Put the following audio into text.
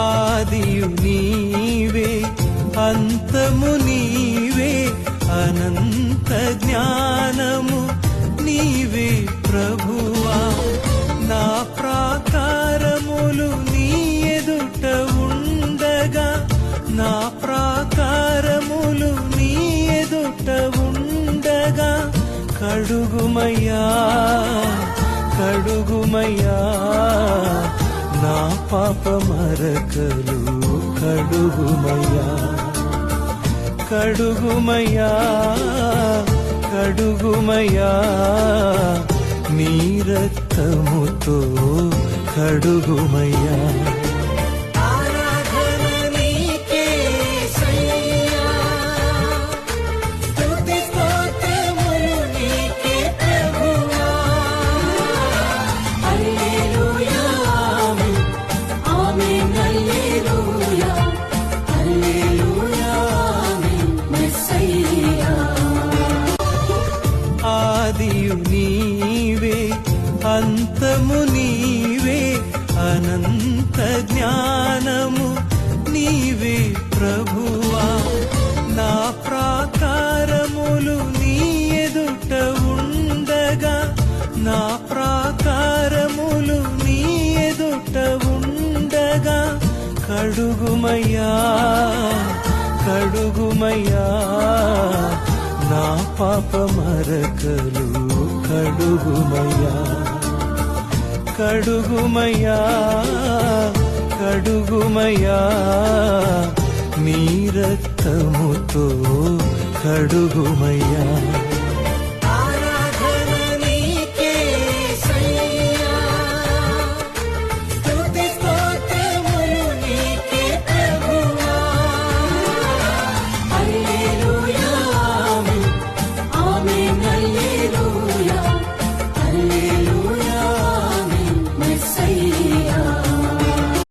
ఆదియు నీవే అంతము నీవే అనంత జ్ఞానము నీవే ప్రభువా. నా ప్రాకారములు నీ ఎదుట ఉండగా, నా ప్రాకారములు నీ ఎదుట ఉండగా, కడుగుమయ్యా కడుగుమయ్యా నా పాప మరకలు కడుగుమయ్యా. కడుగుమయ్యా కడుగుమయ్యా నీ రక్తముతో కడుగుమయ్యా. ఆదియు నీవే అంతము నీవే అనంత జ్ఞానము నీవే ప్రభువా. నా ప్రాకారములు నీ ఎదుట ఉండగా, నా ప్రాకారములు నీ ఎదుట ఉండగా, కడుగుమయ్యా కడుగుమయ్యా నా పాప మరకలు కడుగుమయ్యా. కడుగుమయ్యా కడుగుమయ్యా నీ రక్తముతో కడుగుమయ్యా.